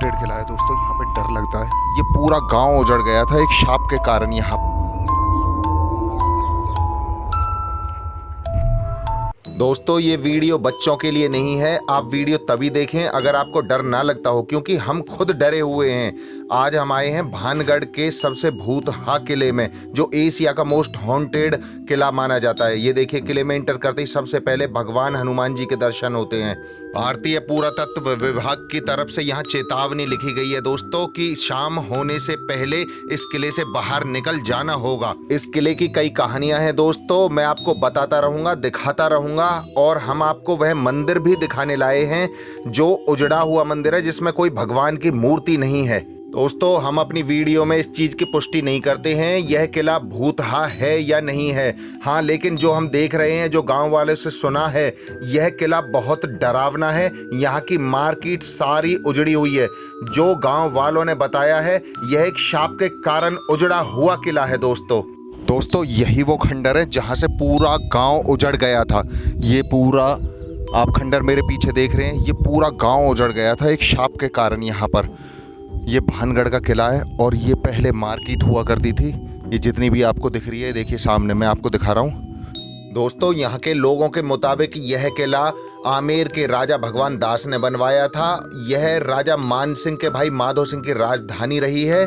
Haunted किला है दोस्तों। यहाँ पे डर लगता है। ये पूरा गांव उजड़ गया था एक सांप के कारण। यहाँ दोस्तों ये वीडियो बच्चों के लिए नहीं है। आप वीडियो तभी देखें अगर आपको डर ना लगता हो, क्योंकि हम खुद डरे हुए हैं। आज हम आए हैं भानगढ़ के सबसे भूतहा किले में, जो एशिया का मोस्ट हॉन्टेड किला माना जाता है। ये देखिए, किले में एंटर करते ही सबसे पहले भगवान हनुमान जी के दर्शन होते हैं। भारतीय पुरातत्व विभाग की तरफ से यहाँ चेतावनी लिखी गई है दोस्तों कि शाम होने से पहले इस किले से बाहर निकल जाना होगा। इस किले की कई कहानियां हैं दोस्तों, मैं आपको बताता रहूंगा, दिखाता रहूंगा। और हम आपको वह मंदिर भी दिखाने लाए हैं जो उजड़ा हुआ मंदिर है, जिसमें कोई भगवान की मूर्ति नहीं है। दोस्तों हम अपनी वीडियो में इस चीज की पुष्टि नहीं करते हैं यह किला भूतहा है या नहीं है। हाँ, लेकिन जो हम देख रहे हैं, जो गांव वाले से सुना है, यह किला बहुत डरावना है। यहाँ की मार्केट सारी उजड़ी हुई है। जो गांव वालों ने बताया है, यह एक सांप के कारण उजड़ा हुआ किला है दोस्तों यही वो खंडर है जहाँ से पूरा गांव उजड़ गया था। ये पूरा आप खंडर मेरे पीछे देख रहे हैं, ये पूरा गांव उजड़ गया था एक सांप के कारण। यहाँ पर ये भानगढ़ का किला है और ये पहले मार्केट हुआ करती थी। ये जितनी भी आपको दिख रही है, देखिए सामने मैं आपको दिखा रहा हूँ। दोस्तों यहाँ के लोगों के मुताबिक यह किला आमेर के राजा भगवान दास ने बनवाया था। यह राजा मान सिंह के भाई माधो सिंह की राजधानी रही है।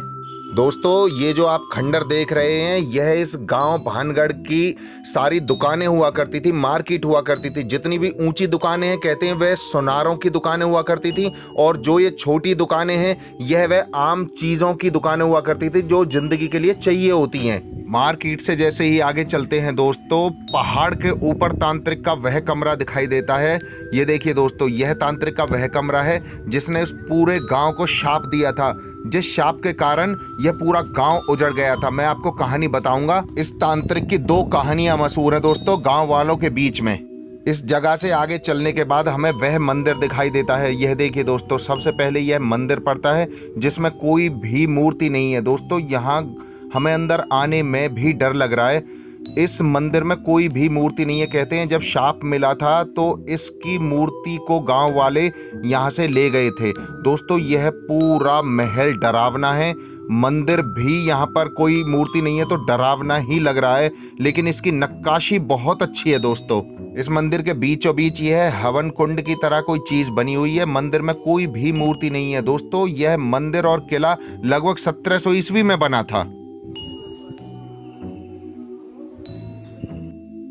दोस्तों ये जो आप खंडर देख रहे हैं, यह इस गांव भानगढ़ की सारी दुकानें हुआ करती थी, मार्केट हुआ करती थी। जितनी भी ऊंची दुकानें हैं, कहते हैं वह सुनारों की दुकानें हुआ करती थी। और जो ये छोटी दुकानें हैं, यह वह आम चीज़ों की दुकानें हुआ करती थी जो जिंदगी के लिए चाहिए होती हैं। मार्केट से जैसे ही आगे चलते हैं दोस्तों, पहाड़ के ऊपर तांत्रिक का वह कमरा दिखाई देता है। ये देखिए दोस्तों, यह तांत्रिक का वह कमरा है जिसने उस पूरे गांव को शाप दिया था, जिस शाप के कारण यह पूरा गांव उजड़ गया था। मैं आपको कहानी बताऊंगा। इस तांत्रिक की दो कहानियां मशहूर है दोस्तों गांव वालों के बीच में। इस जगह से आगे चलने के बाद हमें वह मंदिर दिखाई देता है। यह देखिए दोस्तों, सबसे पहले यह मंदिर पड़ता है जिसमें कोई भी मूर्ति नहीं है। दोस्तों यहाँ हमें अंदर आने में भी डर लग रहा है। इस मंदिर में कोई भी मूर्ति नहीं है। कहते हैं जब शाप मिला था तो इसकी मूर्ति को गांव वाले यहाँ से ले गए थे। दोस्तों यह पूरा महल डरावना है। मंदिर भी यहाँ पर कोई मूर्ति नहीं है तो डरावना ही लग रहा है, लेकिन इसकी नक्काशी बहुत अच्छी है दोस्तों। इस मंदिर के बीचों बीच यह हवन कुंड की तरह कोई चीज बनी हुई है। मंदिर में कोई भी मूर्ति नहीं है। दोस्तों यह मंदिर और किला लगभग 1700 ईस्वी में बना था।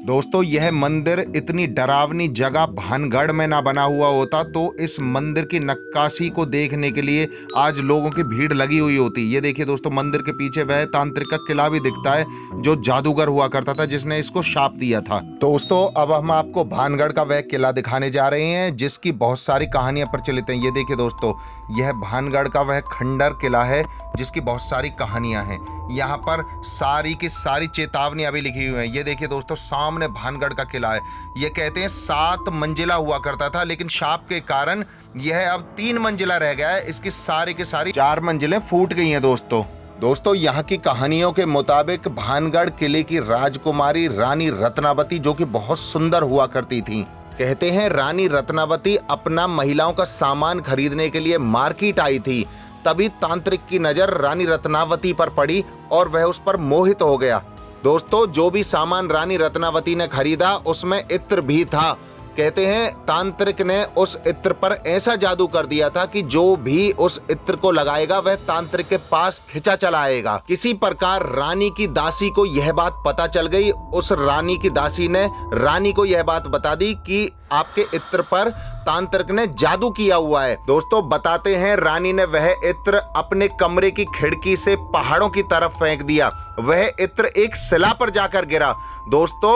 दोस्तों यह मंदिर इतनी डरावनी जगह भानगढ़ में ना बना हुआ होता तो इस मंदिर की नक्काशी को देखने के लिए आज लोगों की भीड़ लगी हुई होती। ये देखिए दोस्तों, मंदिर के पीछे वह तांत्रिक का किला भी दिखता है जो जादूगर हुआ करता था, जिसने इसको शाप दिया था। दोस्तों अब हम आपको भानगढ़ का वह किला दिखाने जा रहे हैं जिसकी बहुत सारी कहानियां प्रचलित हैं। ये देखिए दोस्तों, यह भानगढ़ का वह खंडर किला है जिसकी बहुत सारी कहानियां हैं। यहाँ पर सारी की सारी चेतावनियां भी लिखी हुई हैं। ये देखिए दोस्तों, सामने भानगढ़ का किला है। ये कहते हैं 7 मंजिला हुआ करता था, लेकिन शाप के कारण यह अब 3 मंजिला रह गया है। इसकी सारी की सारी 4 मंजिलें फूट गई हैं दोस्तों यहाँ की कहानियों के मुताबिक भानगढ़ किले की राजकुमारी रानी रत्नावती, जो कि बहुत सुंदर हुआ करती थी। कहते हैं रानी रत्नावती अपना महिलाओं का सामान खरीदने के लिए मार्केट आई थी। तभी तांत्रिक की नजर रानी रत्नावती पर पड़ी और वह उस पर मोहित हो गया। दोस्तों जो भी सामान रानी रत्नावती ने खरीदा उसमें इत्र भी था। कहते हैं तांत्रिक ने उस इत्र पर ऐसा जादू कर दिया था कि जो भी उस इत्र को लगाएगा वह तांत्रिक के पास खिंचा चला आएगा। किसी प्रकार रानी की दासी को यह बात पता चल गई। उस रानी की दासी ने रानी को यह बात बता दी कि आपके इत्र पर तांत्रिक ने जादू किया हुआ है। दोस्तों बताते हैं रानी ने वह इत्र अपने कमरे की खिड़की से पहाड़ों की तरफ फेंक दिया। वह इत्र एक शिला पर जाकर गिरा। दोस्तों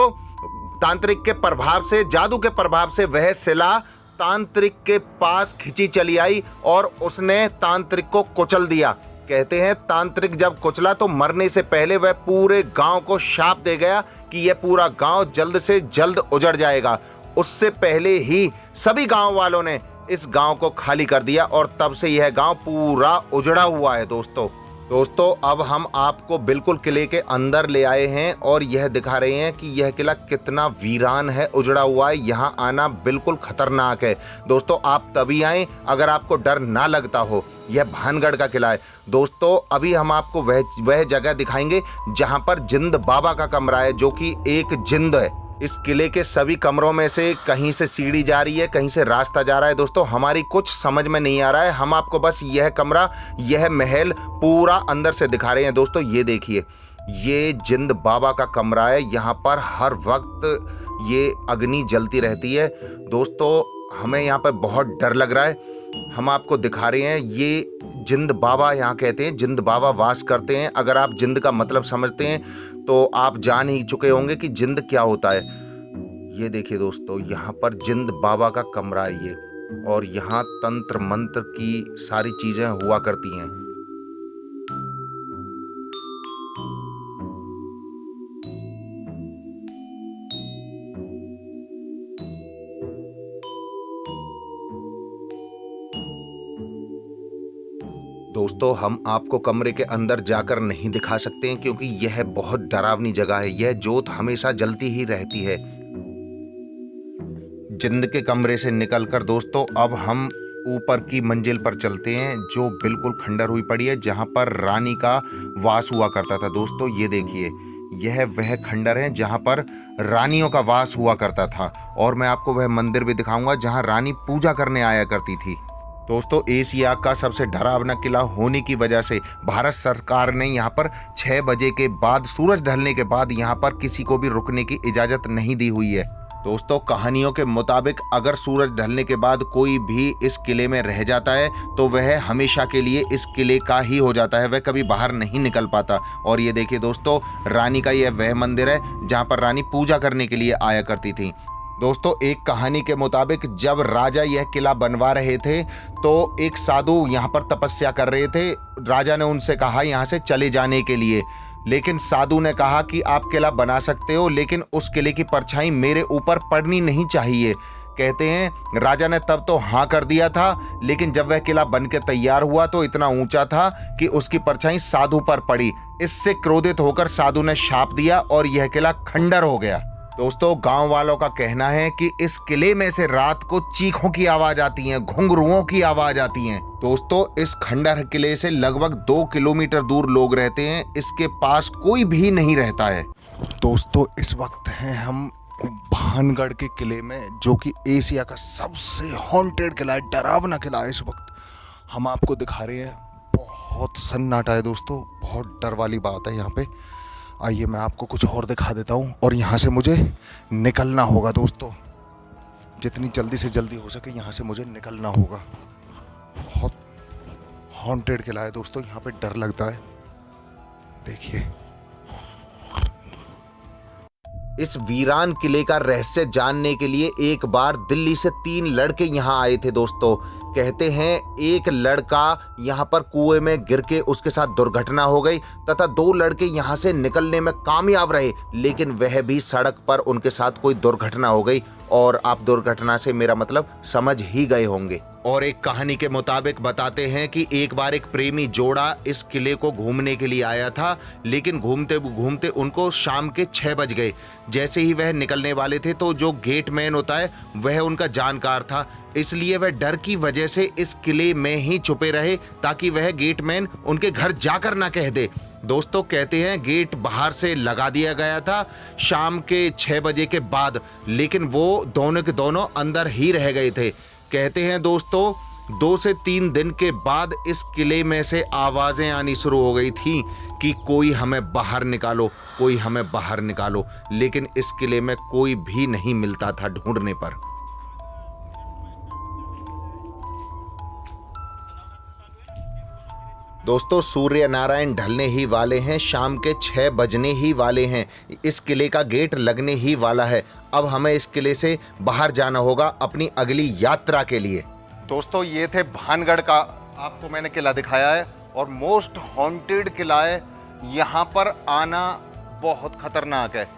तांत्रिक के प्रभाव से, जादू के प्रभाव से वह शिला तांत्रिक के पास खिंची चली आई और उसने तांत्रिक को कुचल दिया। कहते हैं तांत्रिक जब कुचला तो मरने से पहले वह पूरे गांव को शाप दे गया कि यह पूरा गांव जल्द से जल्द उजड़ जाएगा। उससे पहले ही सभी गांव वालों ने इस गांव को खाली कर दिया और तब से यह गांव पूरा उजड़ा हुआ है दोस्तों अब हम आपको बिल्कुल किले के अंदर ले आए हैं और यह दिखा रहे हैं कि यह किला कितना वीरान है, उजड़ा हुआ है। यहाँ आना बिल्कुल खतरनाक है। दोस्तों आप तभी आएं अगर आपको डर ना लगता हो। यह भानगढ़ का किला है दोस्तों। अभी हम आपको वह जगह दिखाएंगे जहां पर जिंद बाबा का कमरा है, जो कि एक जिंद है। इस किले के सभी कमरों में से कहीं से सीढ़ी जा रही है, कहीं से रास्ता जा रहा है दोस्तों। हमारी कुछ समझ में नहीं आ रहा है, हम आपको बस यह कमरा, यह महल पूरा अंदर से दिखा रहे हैं दोस्तों। ये देखिए, ये जिंद बाबा का कमरा है। यहाँ पर हर वक्त ये अग्नि जलती रहती है दोस्तों। हमें यहाँ पर बहुत डर लग रहा है। हम आपको दिखा रहे हैं, ये जिंद बाबा यहाँ कहते हैं, जिंद बाबा वास करते हैं। अगर आप जिंद का मतलब समझते हैं तो आप जान ही चुके होंगे कि जिंद क्या होता है। ये देखिए दोस्तों, यहाँ पर जिंद बाबा का कमरा है ये, और यहाँ तंत्र मंत्र की सारी चीजें हुआ करती हैं। दोस्तों, हम आपको कमरे के अंदर जाकर नहीं दिखा सकते हैं क्योंकि यह बहुत डरावनी जगह है। यह जोत हमेशा जलती ही रहती है। जिंद के कमरे से निकलकर दोस्तों अब हम ऊपर की मंजिल पर चलते हैं, जो बिल्कुल खंडर हुई पड़ी है, जहां पर रानी का वास हुआ करता था दोस्तों। ये देखिए, यह वह खंडर है जहां पर रानियों का वास हुआ करता था। और मैं आपको वह मंदिर भी दिखाऊंगा जहां रानी पूजा करने आया करती थी दोस्तों। एशिया का सबसे डरावना किला होने की वजह से भारत सरकार ने यहाँ पर 6 बजे के बाद, सूरज ढलने के बाद यहाँ पर किसी को भी रुकने की इजाज़त नहीं दी हुई है दोस्तों। कहानियों के मुताबिक अगर सूरज ढलने के बाद कोई भी इस किले में रह जाता है तो वह हमेशा के लिए इस किले का ही हो जाता है, वह कभी बाहर नहीं निकल पाता। और ये देखिए दोस्तों, रानी का यह वह मंदिर है जहाँ पर रानी पूजा करने के लिए आया करती थी दोस्तों। एक कहानी के मुताबिक जब राजा यह किला बनवा रहे थे तो एक साधु यहाँ पर तपस्या कर रहे थे। राजा ने उनसे कहा यहाँ से चले जाने के लिए, लेकिन साधु ने कहा कि आप किला बना सकते हो, लेकिन उस किले की परछाई मेरे ऊपर पड़नी नहीं चाहिए। कहते हैं राजा ने तब तो हाँ कर दिया था, लेकिन जब वह किला बन के तैयार हुआ तो इतना ऊंचा था कि उसकी परछाई साधु पर पड़ी। इससे क्रोधित होकर साधु ने शाप दिया और यह किला खंडर हो गया दोस्तों। गांव वालों का कहना है कि इस किले में से रात को चीखों की आवाज आती है, घुंघरुओं की आवाज आती है दोस्तों। इस खंडर किले से लगभग 2 किलोमीटर दूर लोग रहते हैं, इसके पास कोई भी नहीं रहता है दोस्तों। इस वक्त हैं हम भानगढ़ के किले में, जो कि एशिया का सबसे हॉन्टेड किला है, डरावना किला है। इस वक्त हम आपको दिखा रहे हैं, बहुत सन्नाटा है दोस्तों, बहुत डर वाली बात है यहाँ पे। आइए मैं आपको कुछ और दिखा देता हूँ, और यहाँ से मुझे निकलना होगा दोस्तों, जितनी जल्दी से जल्दी हो सके यहाँ से मुझे निकलना होगा। बहुत हॉन्टेड किला है दोस्तों, यहाँ पे डर लगता है। देखिए, इस वीरान किले का रहस्य जानने के लिए एक बार दिल्ली से 3 लड़के यहाँ आए थे दोस्तों। कहते हैं एक लड़का यहाँ पर कुएं में गिर के उसके साथ दुर्घटना हो गई, तथा 2 लड़के यहाँ से निकलने में कामयाब रहे, लेकिन वह भी सड़क पर उनके साथ कोई दुर्घटना हो गई। और आप दुर्घटना से मेरा मतलब समझ ही गए होंगे। और एक कहानी के मुताबिक बताते हैं कि एक बार एक प्रेमी जोड़ा इस किले को घूमने के लिए आया था, लेकिन घूमते घूमते उनको शाम के 6 बज गए। जैसे ही वह निकलने वाले थे तो जो गेट मैन होता है वह उनका जानकार था, इसलिए वह डर की वजह से इस किले में ही छुपे रहे ताकि वह गेट मैन उनके घर जाकर ना कह दे दोस्तों। कहते हैं गेट बाहर से लगा दिया गया था शाम के 6 बजे के बाद, लेकिन वो दोनों के दोनों अंदर ही रह गए थे। कहते हैं दोस्तों 2 से 3 दिन के बाद इस किले में से आवाजें आनी शुरू हो गई थी कि कोई हमें बाहर निकालो, कोई हमें बाहर निकालो, लेकिन इस किले में कोई भी नहीं मिलता था ढूंढने पर। दोस्तों सूर्य नारायण ढलने ही वाले हैं, शाम के 6 बजने ही वाले हैं, इस किले का गेट लगने ही वाला है। अब हमें इस किले से बाहर जाना होगा अपनी अगली यात्रा के लिए। दोस्तों ये थे भानगढ़ का, आपको मैंने किला दिखाया है और मोस्ट हॉन्टेड किला है। यहाँ पर आना बहुत खतरनाक है।